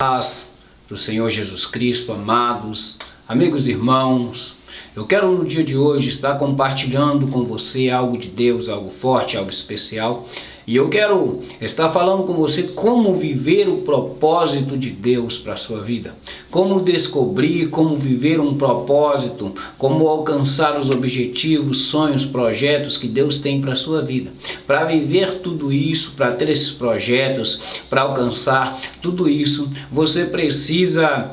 Paz do Senhor Jesus Cristo, amados, amigos e irmãos, eu quero no dia de hoje estar compartilhando com você algo de Deus, algo forte, algo especial. E eu quero estar falando com você como viver o propósito de Deus para a sua vida. Como descobrir, como viver um propósito, como alcançar os objetivos, sonhos, projetos que Deus tem para a sua vida. Para viver tudo isso, para ter esses projetos, para alcançar tudo isso, você precisa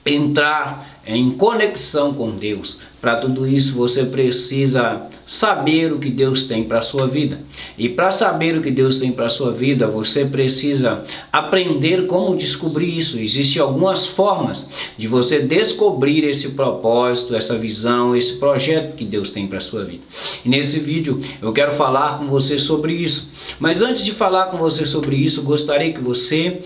entrar em conexão com Deus. Para tudo isso você precisa saber o que Deus tem para a sua vida. E para saber o que Deus tem para a sua vida, você precisa aprender como descobrir isso. Existem algumas formas de você descobrir esse propósito, essa visão, esse projeto que Deus tem para a sua vida. E nesse vídeo eu quero falar com você sobre isso. Mas antes de falar com você sobre isso, gostaria que você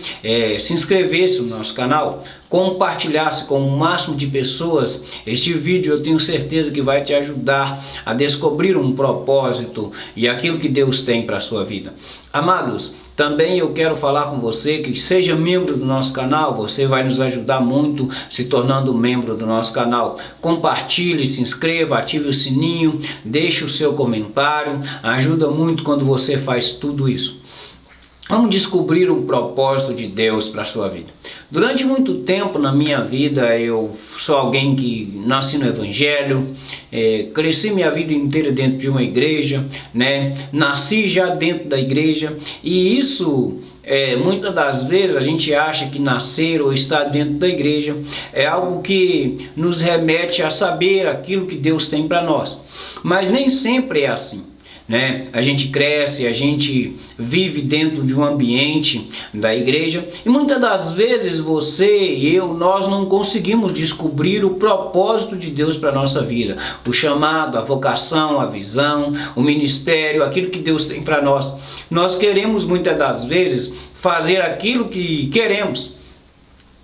se inscrevesse no nosso canal, compartilhasse com o máximo de pessoas este vídeo. Eu tenho certeza que vai te ajudar a descobrir um propósito e aquilo que Deus tem para a sua vida. Amados, também eu quero falar com você que seja membro do nosso canal. Você vai nos ajudar muito se tornando membro do nosso canal. Compartilhe, se inscreva, ative o sininho, deixe o seu comentário. Ajuda muito quando você faz tudo isso. Vamos descobrir o propósito de Deus para a sua vida. Durante muito tempo na minha vida, eu sou alguém que nasci no Evangelho, cresci minha vida inteira dentro de uma igreja, nasci já dentro da igreja, e isso, muitas das vezes a gente acha que nascer ou estar dentro da igreja é algo que nos remete a saber aquilo que Deus tem para nós, mas nem sempre é assim. A gente cresce, a gente vive dentro de um ambiente da igreja e muitas das vezes você e eu, nós não conseguimos descobrir o propósito de Deus para a nossa vida, o chamado, a vocação, a visão, o ministério, aquilo que Deus tem para nós. Nós queremos muitas das vezes fazer aquilo que queremos,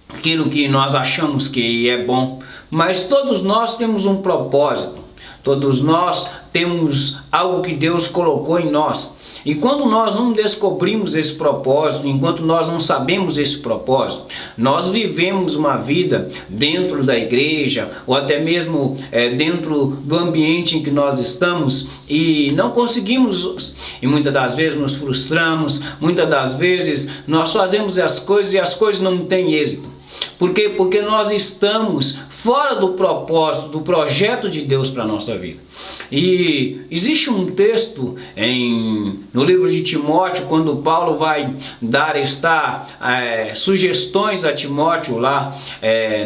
aquilo que nós achamos que é bom, mas todos nós temos um propósito. Todos nós temos algo que Deus colocou em nós. E quando nós não descobrimos esse propósito, enquanto nós não sabemos esse propósito, nós vivemos uma vida dentro da igreja, ou até mesmo dentro do ambiente em que nós estamos, e não conseguimos, e muitas das vezes nos frustramos, muitas das vezes nós fazemos as coisas e as coisas não têm êxito. Por quê? Porque nós estamos fora do propósito, do projeto de Deus para a nossa vida. E existe um texto no livro de Timóteo, quando Paulo vai dar sugestões a Timóteo lá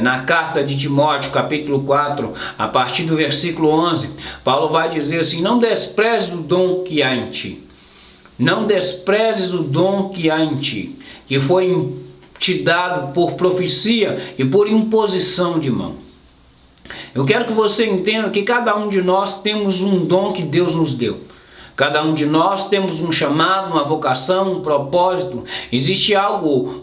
na carta de Timóteo, capítulo 4, a partir do versículo 11, Paulo vai dizer assim: não desprezes o dom que há em ti. Não desprezes o dom que há em ti, que foi te dado por profecia e por imposição de mão. Eu quero que você entenda que cada um de nós temos um dom que Deus nos deu. Cada um de nós temos um chamado, uma vocação, um propósito. Existe algo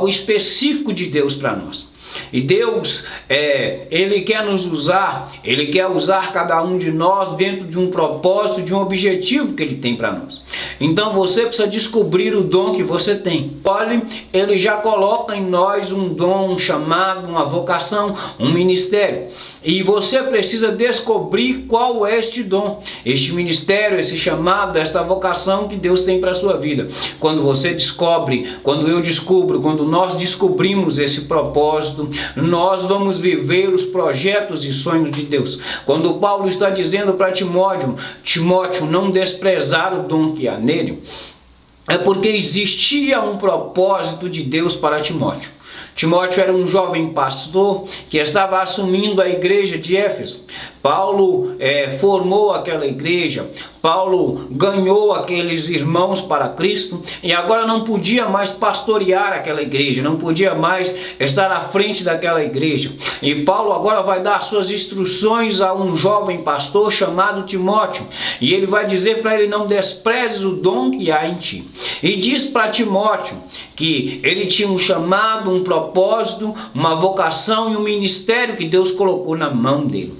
específico de Deus para nós. E Deus, Ele quer nos usar, Ele quer usar cada um de nós dentro de um propósito, de um objetivo que Ele tem para nós. Então você precisa descobrir o dom que você tem. Olha, Ele já coloca em nós um dom, um chamado, uma vocação, um ministério. E você precisa descobrir qual é este dom, este ministério, esse chamado, esta vocação que Deus tem para a sua vida. Quando você descobre, quando eu descubro, quando nós descobrimos esse propósito, nós vamos viver os projetos e sonhos de Deus. Quando Paulo está dizendo para Timóteo não desprezar o dom que há nele, é porque existia um propósito de Deus para Timóteo. Timóteo era um jovem pastor que estava assumindo a igreja de Éfeso. Paulo formou aquela igreja, Paulo ganhou aqueles irmãos para Cristo e agora não podia mais pastorear aquela igreja, não podia mais estar à frente daquela igreja. E Paulo agora vai dar suas instruções a um jovem pastor chamado Timóteo, e ele vai dizer para ele: não desprezes o dom que há em ti. E diz para Timóteo que ele tinha um chamado, um propósito, uma vocação e um ministério que Deus colocou na mão dele.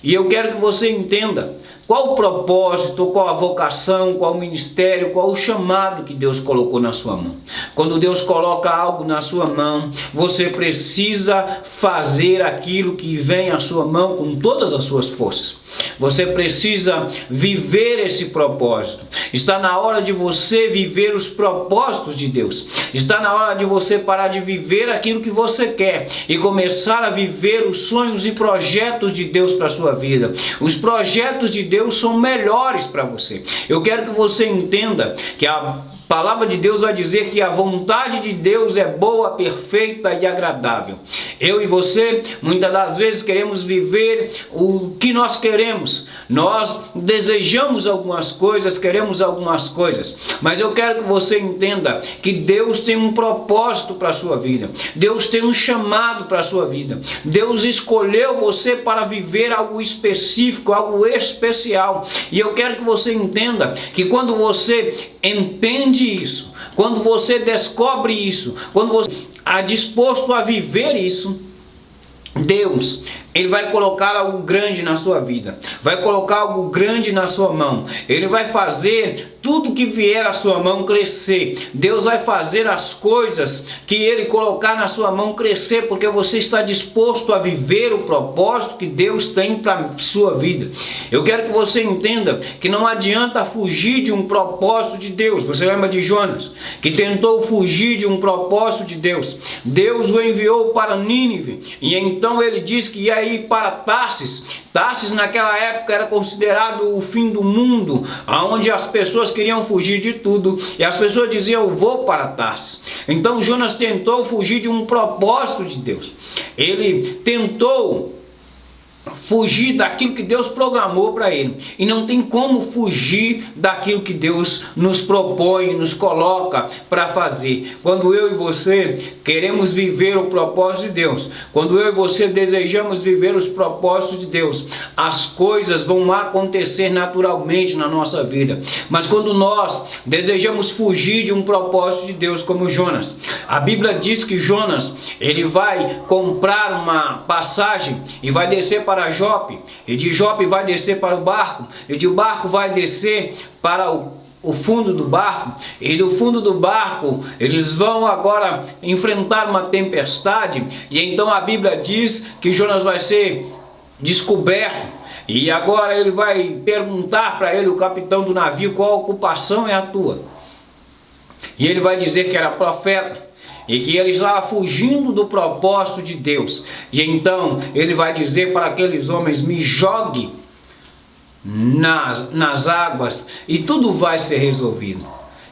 E eu quero que você entenda, qual o propósito, qual a vocação, qual o ministério, qual o chamado que Deus colocou na sua mão. Quando Deus coloca algo na sua mão, você precisa fazer aquilo que vem à sua mão com todas as suas forças. Você precisa viver esse propósito. Está na hora de você viver os propósitos de Deus. Está na hora de você parar de viver aquilo que você quer e começar a viver os sonhos e projetos de Deus para a sua vida. Os projetos de Deus são melhores para você. Eu quero que você entenda que a palavra de Deus vai dizer que a vontade de Deus é boa, perfeita e agradável. Eu e você, muitas das vezes, queremos viver o que nós queremos. Nós desejamos algumas coisas, queremos algumas coisas. Mas eu quero que você entenda que Deus tem um propósito para a sua vida. Deus tem um chamado para a sua vida. Deus escolheu você para viver algo específico, algo especial. E eu quero que você entenda que quando você entende isso, quando você descobre isso, quando você está disposto a viver isso, Deus, Ele vai colocar algo grande na sua vida, vai colocar algo grande na sua mão. Ele vai fazer tudo que vier à sua mão crescer. Deus vai fazer as coisas que Ele colocar na sua mão crescer, porque você está disposto a viver o propósito que Deus tem para a sua vida. Eu quero que você entenda que não adianta fugir de um propósito de Deus. Você lembra de Jonas, que tentou fugir de um propósito de Deus? Deus o enviou para Nínive, e então ele disse que ia ir para Tarsis. Tarsis naquela época era considerado o fim do mundo, onde as pessoas queriam fugir de tudo, e as pessoas diziam: eu vou para Tarsis. Então Jonas tentou fugir de um propósito de Deus. Ele tentou fugir daquilo que Deus programou para ele, e não tem como fugir daquilo que Deus nos propõe, nos coloca para fazer. Quando eu e você queremos viver o propósito de Deus, quando eu e você desejamos viver os propósitos de Deus, as coisas vão acontecer naturalmente na nossa vida. Mas quando nós desejamos fugir de um propósito de Deus, como Jonas, a Bíblia diz que Jonas, ele vai comprar uma passagem e vai descer para Jope, e de Jope vai descer para o barco, e de o barco vai descer para o fundo do barco, e do fundo do barco eles vão agora enfrentar uma tempestade, e então a Bíblia diz que Jonas vai ser descoberto, e agora ele vai perguntar para ele, o capitão do navio, qual ocupação é a tua? E ele vai dizer que era profeta, e que ele estava fugindo do propósito de Deus. E então ele vai dizer para aqueles homens: me jogue nas águas e tudo vai ser resolvido.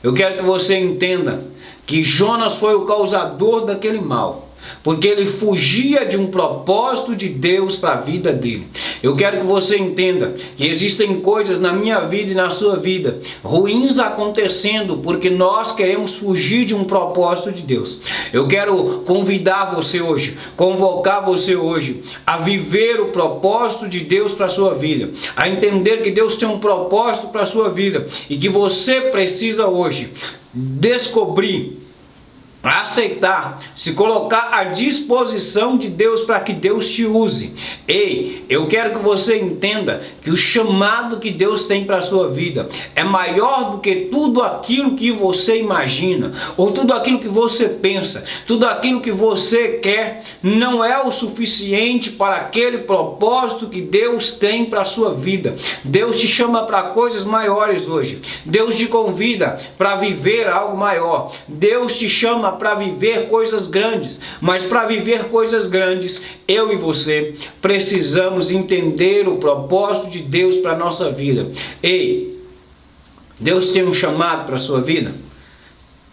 Eu quero que você entenda que Jonas foi o causador daquele mal, porque ele fugia de um propósito de Deus para a vida dele. Eu quero que você entenda que existem coisas na minha vida e na sua vida ruins acontecendo porque nós queremos fugir de um propósito de Deus. Eu quero convidar você hoje, convocar você hoje a viver o propósito de Deus para a sua vida, a entender que Deus tem um propósito para a sua vida e que você precisa hoje descobrir, aceitar, se colocar à disposição de Deus para que Deus te use. Ei, eu quero que você entenda que o chamado que Deus tem para a sua vida é maior do que tudo aquilo que você imagina, ou tudo aquilo que você pensa, tudo aquilo que você quer, não é o suficiente para aquele propósito que Deus tem para a sua vida. Deus te chama para coisas maiores hoje. Deus te convida para viver algo maior. Deus te chama para viver coisas grandes, mas para viver coisas grandes, eu e você precisamos entender o propósito de Deus para a nossa vida. Ei, Deus tem um chamado para a sua vida?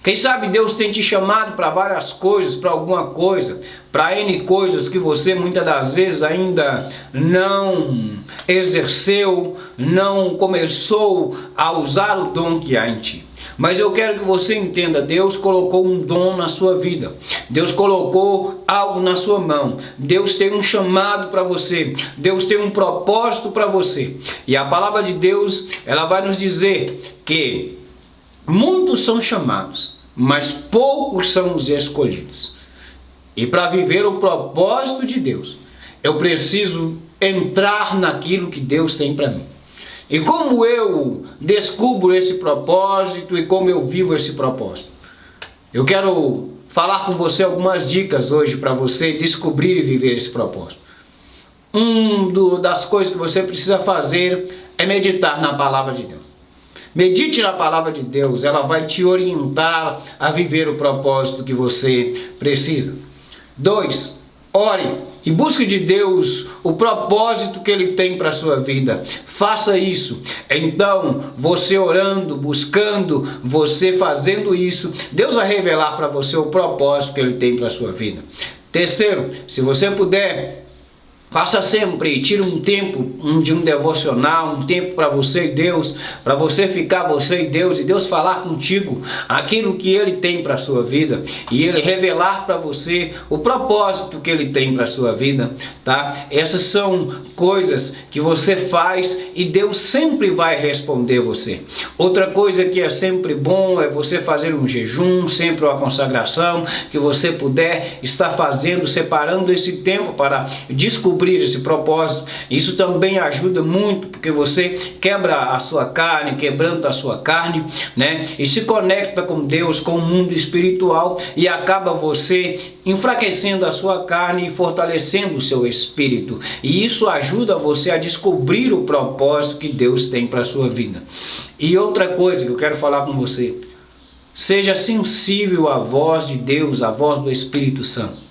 Quem sabe Deus tem te chamado para várias coisas, para alguma coisa, para N coisas que você muitas das vezes ainda não exerceu, não começou a usar o dom que há em ti. Mas eu quero que você entenda, Deus colocou um dom na sua vida, Deus colocou algo na sua mão, Deus tem um chamado para você, Deus tem um propósito para você. E a palavra de Deus, ela vai nos dizer que muitos são chamados, mas poucos são os escolhidos. E para viver o propósito de Deus, eu preciso entrar naquilo que Deus tem para mim. E como eu descubro esse propósito e como eu vivo esse propósito? Eu quero falar com você algumas dicas hoje para você descobrir e viver esse propósito. Das coisas que você precisa fazer é meditar na palavra de Deus. Medite na palavra de Deus, ela vai te orientar a viver o propósito que você precisa. 2. Ore e busque de Deus o propósito que Ele tem para a sua vida. Faça isso. Então, você orando, buscando, você fazendo isso, Deus vai revelar para você o propósito que Ele tem para a sua vida. 3. Se você puder, faça sempre, tire um tempo de um devocional, um tempo para você e Deus, para você ficar você e Deus falar contigo aquilo que Ele tem para a sua vida e Ele revelar para você o propósito que Ele tem para a sua vida, tá? Essas são coisas que você faz e Deus sempre vai responder você. Outra coisa que é sempre bom é você fazer um jejum, sempre uma consagração, que você puder estar fazendo, separando esse tempo para descobrir esse propósito. Isso também ajuda muito, porque você quebra a sua carne, quebrando a sua carne, né? E se conecta com Deus, com o mundo espiritual, e acaba você enfraquecendo a sua carne e fortalecendo o seu espírito. E isso ajuda você a descobrir o propósito que Deus tem para a sua vida. E outra coisa que eu quero falar com você: seja sensível à voz de Deus, à voz do Espírito Santo.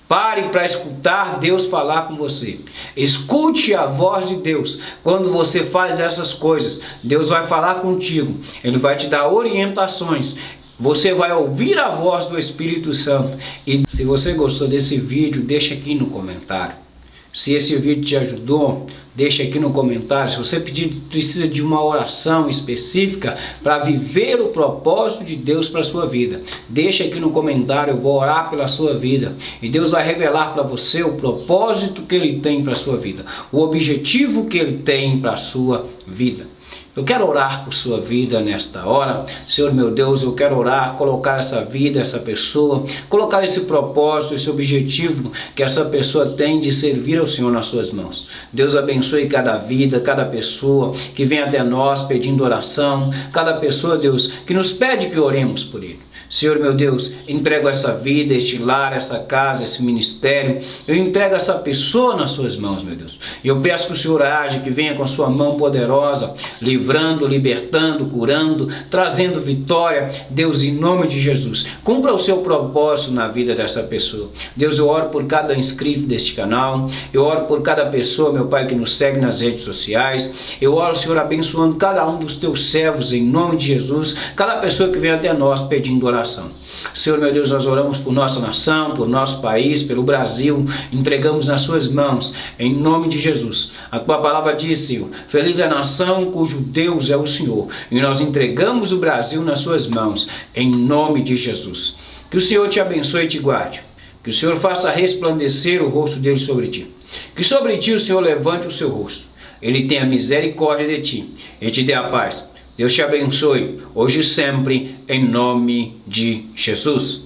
Pare para escutar Deus falar com você. Escute a voz de Deus. Quando você faz essas coisas, Deus vai falar contigo. Ele vai te dar orientações. Você vai ouvir a voz do Espírito Santo. E se você gostou desse vídeo, deixa aqui no comentário. Se esse vídeo te ajudou, deixa aqui no comentário. Se você precisa de uma oração específica para viver o propósito de Deus para a sua vida, deixa aqui no comentário, eu vou orar pela sua vida. E Deus vai revelar para você o propósito que Ele tem para a sua vida, o objetivo que Ele tem para a sua vida. Eu quero orar por sua vida nesta hora. Senhor meu Deus, eu quero orar, colocar essa vida, essa pessoa, colocar esse propósito, esse objetivo que essa pessoa tem de servir ao Senhor nas suas mãos. Deus abençoe cada vida, cada pessoa que vem até nós pedindo oração, cada pessoa, Deus, que nos pede que oremos por ele. Senhor meu Deus, entrego essa vida, este lar, essa casa, esse ministério, eu entrego essa pessoa nas suas mãos, meu Deus. E eu peço que o Senhor age, que venha com a sua mão poderosa, livrando, libertando, curando, trazendo vitória, Deus, em nome de Jesus. Cumpra o seu propósito na vida dessa pessoa. Deus, eu oro por cada inscrito deste canal, eu oro por cada pessoa, meu Pai, que nos segue nas redes sociais, eu oro, Senhor, abençoando cada um dos teus servos, em nome de Jesus, cada pessoa que vem até nós pedindo oração. Senhor meu Deus, nós oramos por nossa nação, por nosso país, pelo Brasil, entregamos nas suas mãos, em nome de Jesus. A tua palavra diz, Senhor, feliz é a nação cujo Deus é o Senhor, e nós entregamos o Brasil nas suas mãos, em nome de Jesus. Que o Senhor te abençoe e te guarde, que o Senhor faça resplandecer o rosto dele sobre ti, que sobre ti o Senhor levante o seu rosto, ele tenha misericórdia de ti e te dê a paz. Deus te abençoe, hoje e sempre, em nome de Jesus.